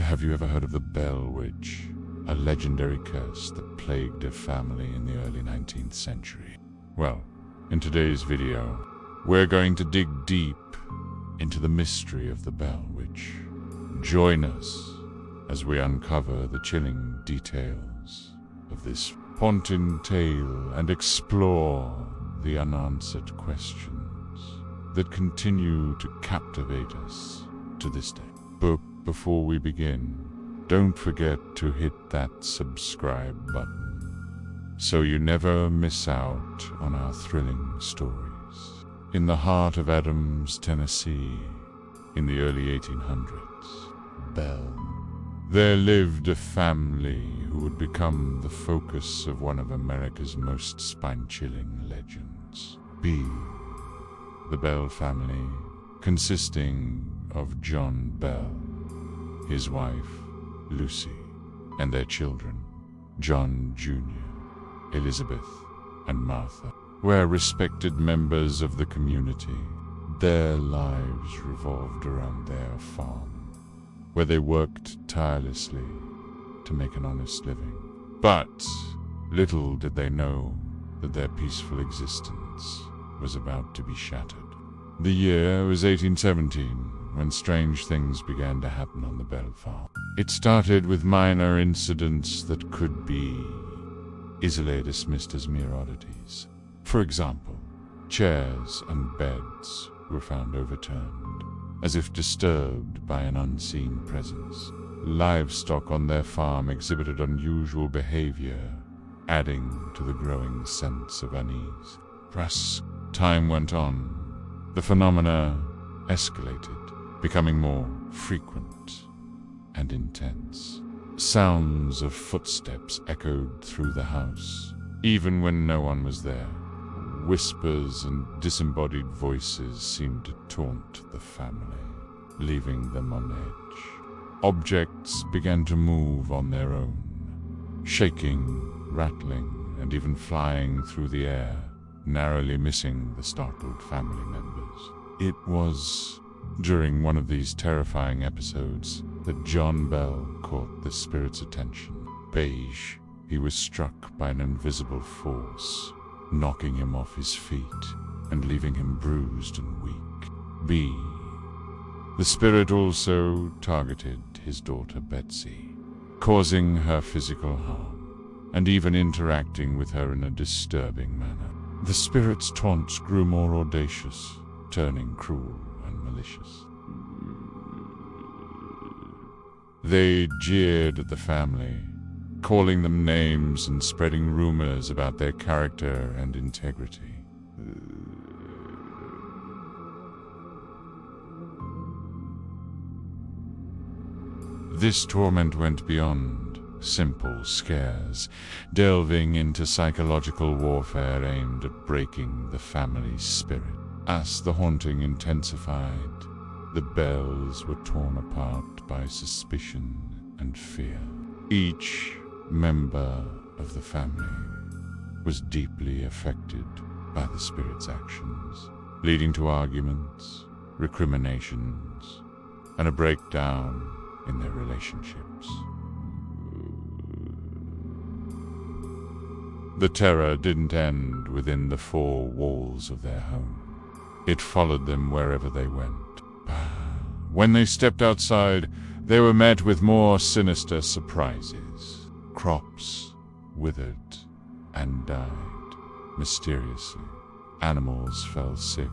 Have you ever heard of the Bell Witch, a legendary curse that plagued a family in the early 19th century? Well, in today's video, we're going to dig deep into the mystery of the Bell Witch. Join us as we uncover the chilling details of this haunting tale and explore the unanswered questions that continue to captivate us to this day. But before we begin, don't forget to hit that subscribe button so you never miss out on our thrilling stories. In the heart of Adams, Tennessee, in the early 1800s, there lived a family who would become the focus of one of America's most spine-chilling legends. The Bell family, consisting of John Bell, his wife, Lucy, and their children, John Jr., Elizabeth, and Martha, were respected members of the community. Their lives revolved around their farm, where they worked tirelessly to make an honest living. But little did they know that their peaceful existence was about to be shattered. The year was 1817, when strange things began to happen on the Bell farm. It started with minor incidents that could be easily dismissed as mere oddities. For example, chairs and beds were found overturned, as if disturbed by an unseen presence. Livestock on their farm exhibited unusual behavior, adding to the growing sense of unease. As time went on, the phenomena escalated, becoming more frequent and intense. Sounds of footsteps echoed through the house, even when no one was there. Whispers and disembodied voices seemed to taunt the family, leaving them on edge. Objects began to move on their own, shaking, rattling, and even flying through the air, narrowly missing the startled family members. It was during one of these terrifying episodes that John Bell caught the spirit's attention. He was struck by an invisible force, knocking him off his feet and leaving him bruised and weak. The spirit also targeted his daughter Betsy, causing her physical harm, and even interacting with her in a disturbing manner. The spirit's taunts grew more audacious, turning cruel and malicious. They jeered at the family, calling them names and spreading rumors about their character and integrity. This torment went beyond simple scares, delving into psychological warfare aimed at breaking the family's spirit. As the haunting intensified, the Bells were torn apart by suspicion and fear. Each member of the family was deeply affected by the spirit's actions, leading to arguments, recriminations, and a breakdown in their relationships. The terror didn't end within the four walls of their home. It followed them wherever they went. When they stepped outside, they were met with more sinister surprises. Crops withered and died mysteriously. Animals fell sick,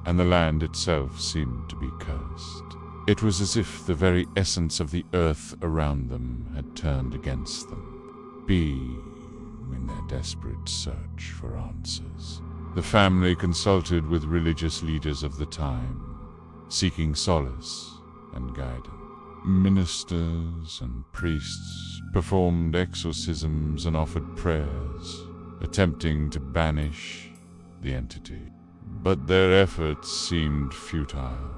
and the land itself seemed to be cursed. It was as if the very essence of the earth around them had turned against them. In their desperate search for answers, the family consulted with religious leaders of the time, seeking solace and guidance. Ministers and priests performed exorcisms and offered prayers, attempting to banish the entity. But their efforts seemed futile,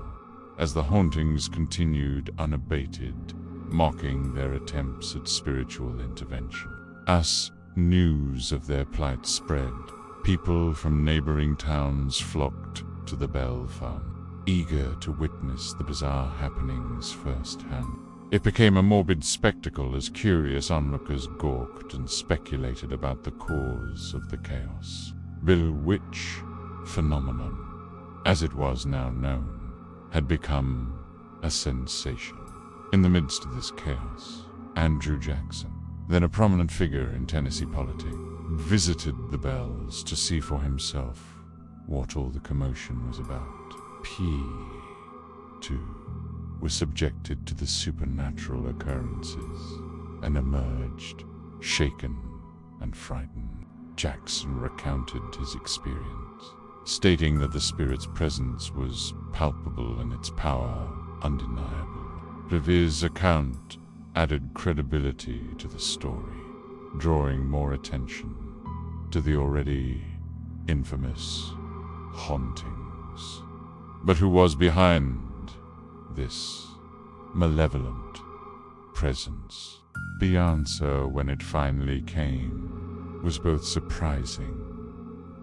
as the hauntings continued unabated, mocking their attempts at spiritual intervention. As news of their plight spread, people from neighboring towns flocked to the Bell farm, eager to witness the bizarre happenings firsthand. It became a morbid spectacle as curious onlookers gawked and speculated about the cause of the chaos. Bewitch phenomenon, as it was now known, had become a sensation. In the midst of this chaos, Andrew Jackson, then a prominent figure in Tennessee politics, visited the Bells to see for himself what all the commotion was about. He, too, was subjected to the supernatural occurrences and emerged shaken and frightened. Jackson recounted his experience, stating that the spirit's presence was palpable and its power undeniable. Revere's account added credibility to the story, drawing more attention to the already infamous hauntings. But who was behind this malevolent presence? The answer, when it finally came, was both surprising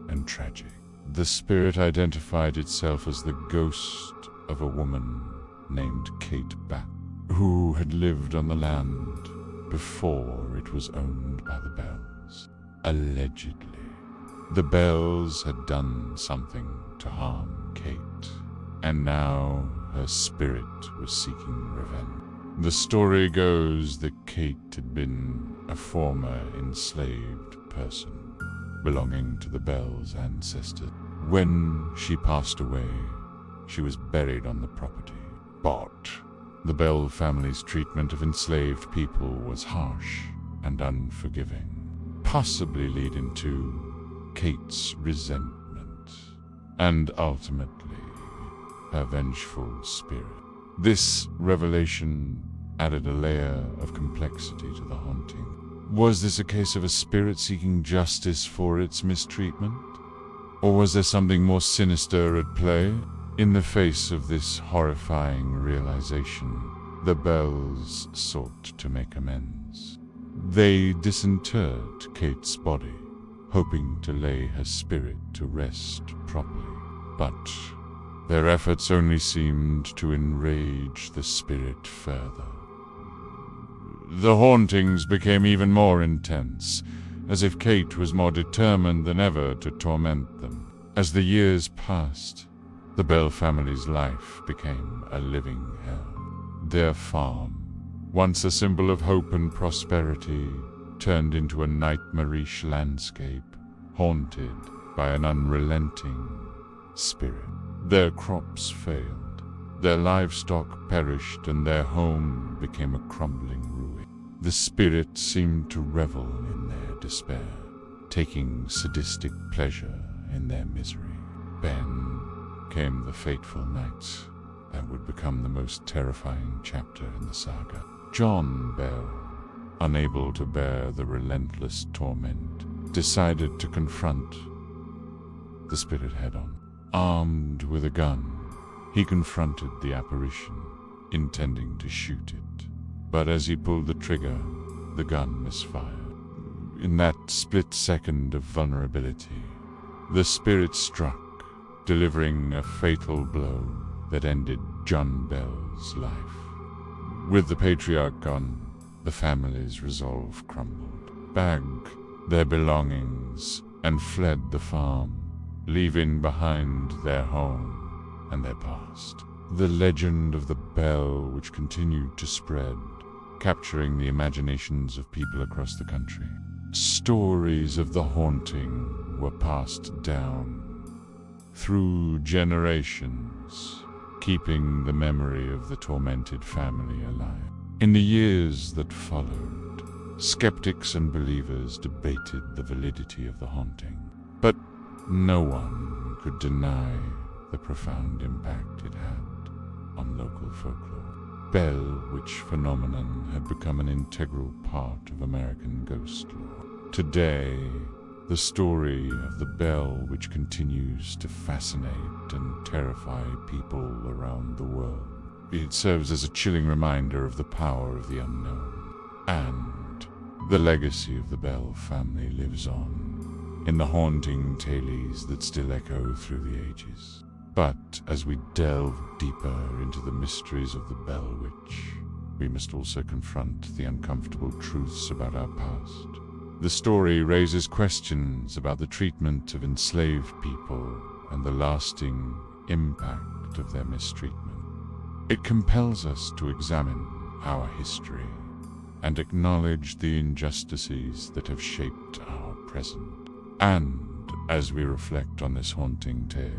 and tragic. The spirit identified itself as the ghost of a woman named Kate Batt, who had lived on the land before it was owned by the Bells. Allegedly, the Bells had done something to harm Kate, and now her spirit was seeking revenge. The story goes that Kate had been a former enslaved person belonging to the Bells' ancestors. When she passed away, she was buried on the property. But the Bell family's treatment of enslaved people was harsh and unforgiving, possibly leading to Kate's resentment and ultimately her vengeful spirit. This revelation added a layer of complexity to the haunting. Was this a case of a spirit seeking justice for its mistreatment? Or was there something more sinister at play? In the face of this horrifying realization, the Bells sought to make amends. They disinterred Kate's body, hoping to lay her spirit to rest properly. But their efforts only seemed to enrage the spirit further. The hauntings became even more intense, as if Kate was more determined than ever to torment them. As the years passed, the Bell family's life became a living hell. Their farm, once a symbol of hope and prosperity, turned into a nightmarish landscape, haunted by an unrelenting spirit. Their crops failed, their livestock perished, and their home became a crumbling ruin. The spirit seemed to revel in their despair, taking sadistic pleasure in their misery. Then came the fateful night that would become the most terrifying chapter in the saga. John Bell, unable to bear the relentless torment, decided to confront the spirit head-on. Armed with a gun, he confronted the apparition, intending to shoot it. But as he pulled the trigger, the gun misfired. In that split second of vulnerability, the spirit struck, delivering a fatal blow that ended John Bell's life. With the patriarch gone, the family's resolve crumbled, bagged their belongings, and fled the farm, leaving behind their home and their past. The legend of the Bell, which continued to spread, capturing the imaginations of people across the country. Stories of the haunting were passed down through generations, keeping the memory of the tormented family alive. In the years that followed, skeptics and believers debated the validity of the haunting, but no one could deny the profound impact it had on local folklore. Bell Witch phenomenon had become an integral part of American ghost lore. Today, the story of the Bell Witch continues to fascinate and terrify people around the world. It serves as a chilling reminder of the power of the unknown, and the legacy of the Bell family lives on in the haunting tales that still echo through the ages. But as we delve deeper into the mysteries of the Bell Witch, we must also confront the uncomfortable truths about our past. The story raises questions about the treatment of enslaved people and the lasting impact of their mistreatment. It compels us to examine our history and acknowledge the injustices that have shaped our present. And as we reflect on this haunting tale,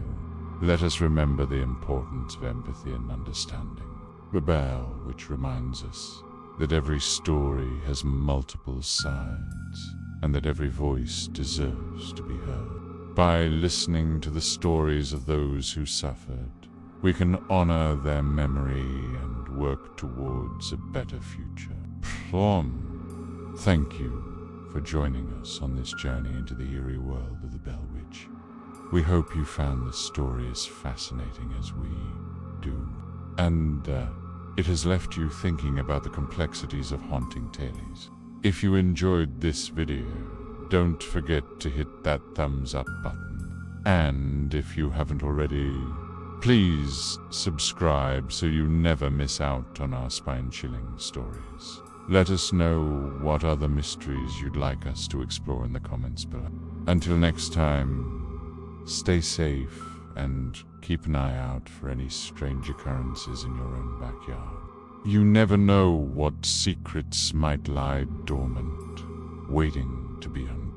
let us remember the importance of empathy and understanding. The bell which reminds us that every story has multiple sides and that every voice deserves to be heard. By listening to the stories of those who suffered, we can honor their memory and work towards a better future. Plum, thank you for joining us on this journey into the eerie world of the Bell Witch. We hope you found this story as fascinating as we do, and it has left you thinking about the complexities of haunting tales. If you enjoyed this video, don't forget to hit that thumbs up button. And if you haven't already, please subscribe so you never miss out on our spine-chilling stories. Let us know what other mysteries you'd like us to explore in the comments below. Until next time, stay safe and keep an eye out for any strange occurrences in your own backyard. You never know what secrets might lie dormant, waiting to be uncovered.